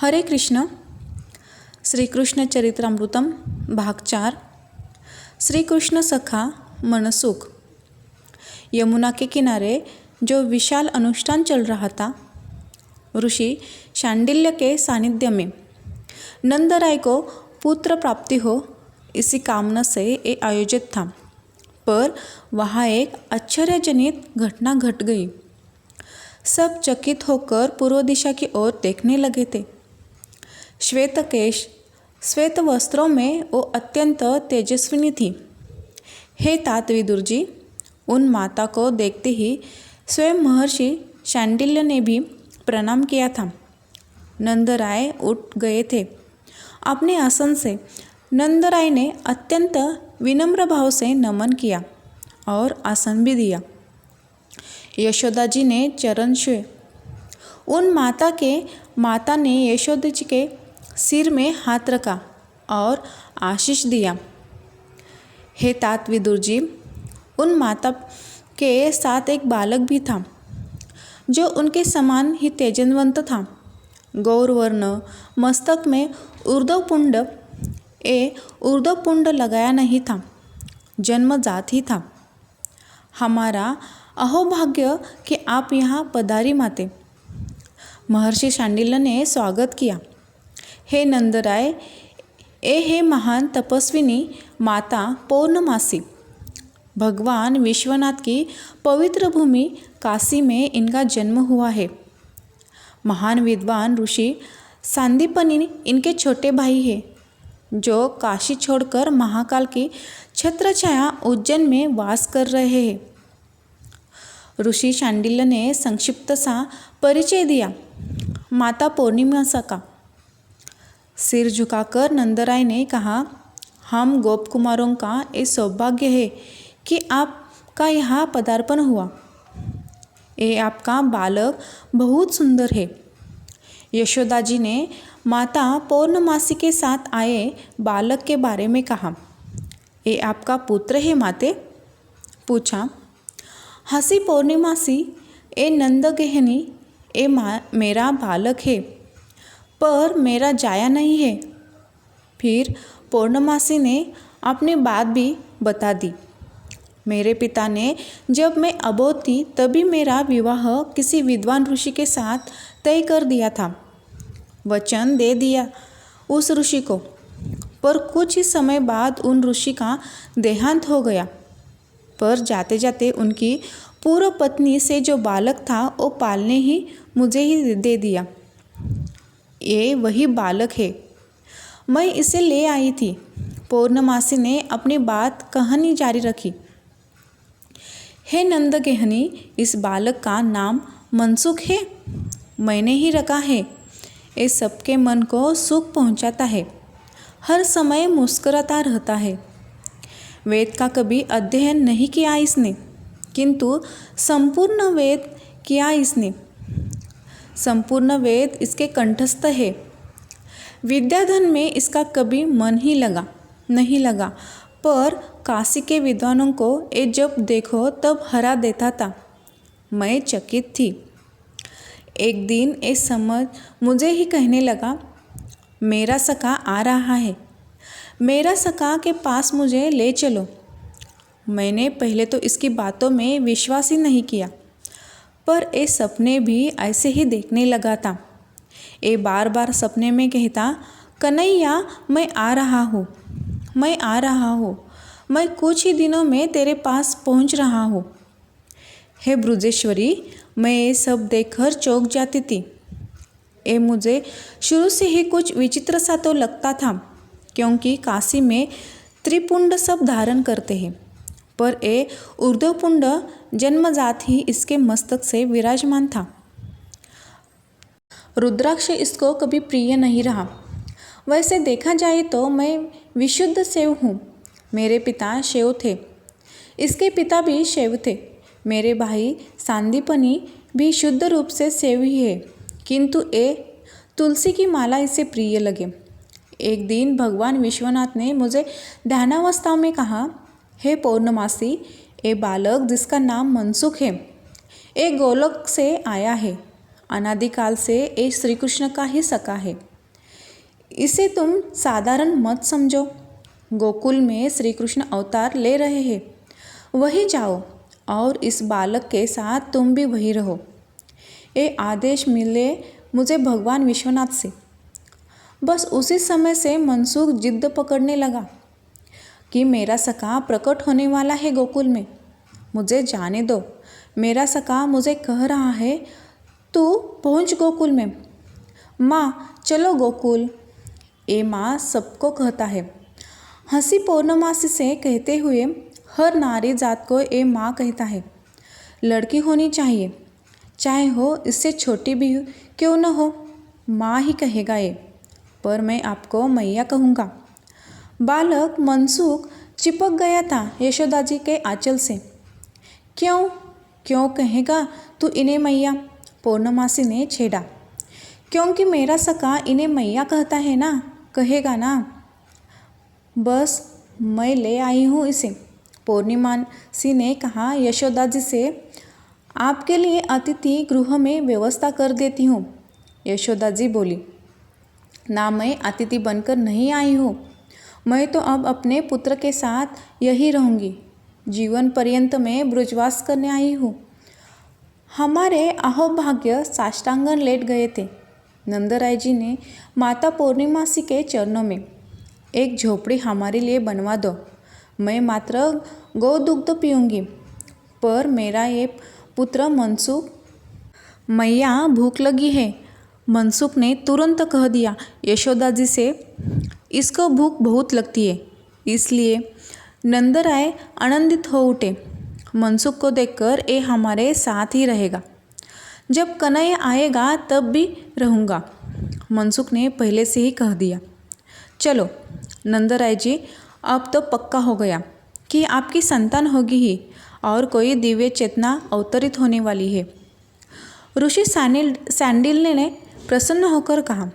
हरे कृष्ण। श्री कृष्ण चरित्रामृतम भाग 4। श्री कृष्ण सखा मनसुख। यमुना के किनारे जो विशाल अनुष्ठान चल रहा था, ऋषि शांडिल्य के सानिध्य में नंदराय को पुत्र प्राप्ति हो, इसी कामना से ये आयोजित था। पर वहाँ एक आश्चर्यजनित घटना घट गई। सब चकित होकर पूर्व दिशा की ओर देखने लगे थे। श्वेतकेश, श्वेत वस्त्रों में वो अत्यंत तेजस्विनी थी। हे तात विदुर जी, उन माता को देखते ही स्वयं महर्षि शांडिल्य ने भी प्रणाम किया था। नंदराय उठ गए थे अपने आसन से। नंदराय ने अत्यंत विनम्र भाव से नमन किया और आसन भी दिया। यशोदा जी ने चरण छुए। उन माता ने यशोदा जी के सिर में हाथ रखा और आशीष दिया। हे तात विदुर जी, उन माता के साथ एक बालक भी था जो उनके समान ही तेजस्वंत था। गौरवर्ण, मस्तक में ऊर्ध्वपुंड लगाया नहीं था, जन्मजात ही था। हमारा अहोभाग्य कि आप यहाँ पधारी माते। महर्षि शांडिल्य ने स्वागत किया। हे नंदराय, हे महान तपस्विनी माता पौर्णमासी, भगवान विश्वनाथ की पवित्र भूमि काशी में इनका जन्म हुआ है। महान विद्वान ऋषि सांदीपनी इनके छोटे भाई हैं, जो काशी छोड़कर महाकाल की छत्रछाया उज्जैन में वास कर रहे हैं। ऋषि शांडिल्य ने संक्षिप्त सा परिचय दिया। माता पौर्णिमा का सिर झुकाकर नंदराय ने कहा, हम गोप कुमारों का ये सौभाग्य है कि आपका यहाँ पदार्पण हुआ। ये आपका बालक बहुत सुंदर है। यशोदा जी ने माता पौर्णमासी के साथ आए बालक के बारे में कहा। ये आपका पुत्र है माते? पूछा। हंसी पौर्णमासी, ए नंदगेहनी, ये मेरा बालक है, पर मेरा जाया नहीं है। फिर पौर्णमासी ने अपनी बात भी बता दी। मेरे पिता ने जब मैं अबोध थी तभी मेरा विवाह किसी विद्वान ऋषि के साथ तय कर दिया था। वचन दे दिया उस ऋषि को, पर कुछ ही समय बाद उन ऋषि का देहांत हो गया। पर जाते जाते उनकी पूर्व पत्नी से जो बालक था वो पालने ही मुझे ही दे दिया। ये वही बालक है, मैं इसे ले आई थी। पौर्णमासी ने अपनी बात कहानी जारी रखी। हे नंदगेहनी, इस बालक का नाम मनसुख है। मैंने ही रखा है। ये सबके मन को सुख पहुंचाता है, हर समय मुस्कुराता रहता है। वेद का कभी अध्ययन नहीं किया इसने, किंतु संपूर्ण वेद किया इसने। संपूर्ण वेद इसके कंठस्थ है। विद्याधन में इसका कभी मन ही नहीं लगा, पर काशी के विद्वानों को ये जब देखो तब हरा देता था। मैं चकित थी। एक दिन ये समझ मुझे ही कहने लगा, मेरा सखा आ रहा है, मेरा सखा के पास मुझे ले चलो। मैंने पहले तो इसकी बातों में विश्वास ही नहीं किया, पर ये सपने भी ऐसे ही देखने लगा था। ये बार बार सपने में कहता, कन्हैया मैं आ रहा हूँ, मैं आ रहा हूँ, मैं कुछ ही दिनों में तेरे पास पहुँच रहा हूँ। हे ब्रजेश्वरी, मैं ये सब देखकर चौंक जाती थी। ये मुझे शुरू से ही कुछ विचित्र सा तो लगता था, क्योंकि काशी में त्रिपुंड सब धारण करते हैं, पर ये ऊर्ध्वपुंड जन्मजात ही इसके मस्तक से विराजमान था। रुद्राक्ष इसको कभी प्रिय नहीं रहा। वैसे देखा जाए तो मैं विशुद्ध शैव हूँ। मेरे पिता शैव थे, इसके पिता भी शैव थे। मेरे भाई सांदीपनी भी शुद्ध रूप से शैव ही है, किंतु ये तुलसी की माला इसे प्रिय लगे। एक दिन भगवान विश्वनाथ ने मुझे ध्यानावस्था में कहा, हे पौर्णमासी, ये बालक जिसका नाम मनसुख है, ये गोलोक से आया है अनादिकाल से ये श्री कृष्ण का ही सखा है। इसे तुम साधारण मत समझो। गोकुल में श्री कृष्ण अवतार ले रहे हैं, वहीं जाओ और इस बालक के साथ तुम भी वहीं रहो। ये आदेश मिले मुझे भगवान विश्वनाथ से। बस उसी समय से मनसुख जिद्द पकड़ने लगा कि मेरा सखा प्रकट होने वाला है गोकुल में, मुझे जाने दो। मेरा सखा मुझे कह रहा है तू पहुँच गोकुल में। माँ चलो गोकुल, ये माँ सबको कहता है। हंसी पूर्णमासी से कहते हुए हर नारी जात को ये माँ कहता है। लड़की होनी चाहिए, चाहे हो इससे छोटी भी क्यों न हो, माँ ही कहेगा ये, पर मैं आपको मैया कहूँगा। बालक मनसुख चिपक गया था यशोदा जी के आंचल से। क्यों क्यों कहेगा तू इन्हें मैया, पूर्णमासी ने छेड़ा। क्योंकि मेरा सखा इन्हें मैया कहता है ना, कहेगा ना। बस मैं ले आई हूँ इसे, पूर्णिमासी ने कहा यशोदा जी से। आपके लिए अतिथि गृह में व्यवस्था कर देती हूँ। यशोदा जी बोली, ना मैं अतिथि बनकर नहीं आई हूँ, मैं तो अब अपने पुत्र के साथ यही रहूँगी। जीवन पर्यंत में ब्रजवास करने आई हूँ। हमारे अहोभाग्य साष्टांगन लेट गए थे। नंदराय जी ने माता पूर्णिमासी के चरणों में, एक झोपड़ी हमारे लिए बनवा दो, मैं मात्र गोदुग्ध पीऊँगी। पर मेरा ये पुत्र मनसुख, मैया भूख लगी है। मनसुख ने तुरंत कह दिया यशोदा जी से, इसको भूख बहुत लगती है। इसलिए नंदराय आनंदित हो उठे। मनसुख को देखकर ये हमारे साथ ही रहेगा, जब कन्हैया आएगा तब भी रहूँगा। मनसुख ने पहले से ही कह दिया। चलो नंदराय जी, अब तो पक्का हो गया कि आपकी संतान होगी ही और कोई दिव्य चेतना अवतरित होने वाली है। ऋषि सैंडिल्य ने प्रसन्न होकर कहा,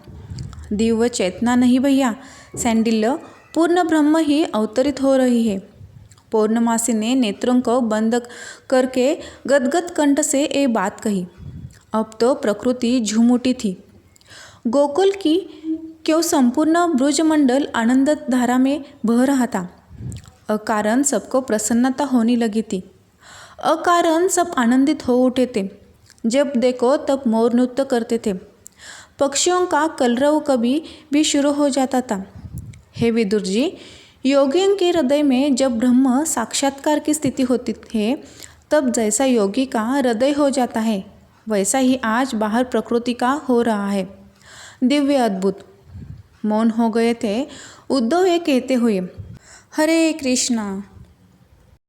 दिव्य चेतना नहीं भैया, सैंडिल्य पूर्ण ब्रह्म ही अवतरित हो रही है। पूर्णमासी ने नेत्रों को बंद करके गदगद कंठ से ये बात कही। अब तो प्रकृति झूम उठी थी। गोकुल की क्यों संपूर्ण ब्रजमंडल आनंद धारा में बह रहा था। अकारण सबको प्रसन्नता होने लगी थी। अकारण सब आनंदित हो उठे थे। जब देखो तब मोर नृत्य करते थे। पक्षियों का कलरव कभी भी शुरू हो जाता था। हे विदुर जी, योगियों के हृदय में जब ब्रह्म साक्षात्कार की स्थिति होती है, तब जैसा योगी का हृदय हो जाता है, वैसा ही आज बाहर प्रकृति का हो रहा है। दिव्य अद्भुत। मौन हो गए थे उद्धव ये कहते हुए, हरे कृष्णा।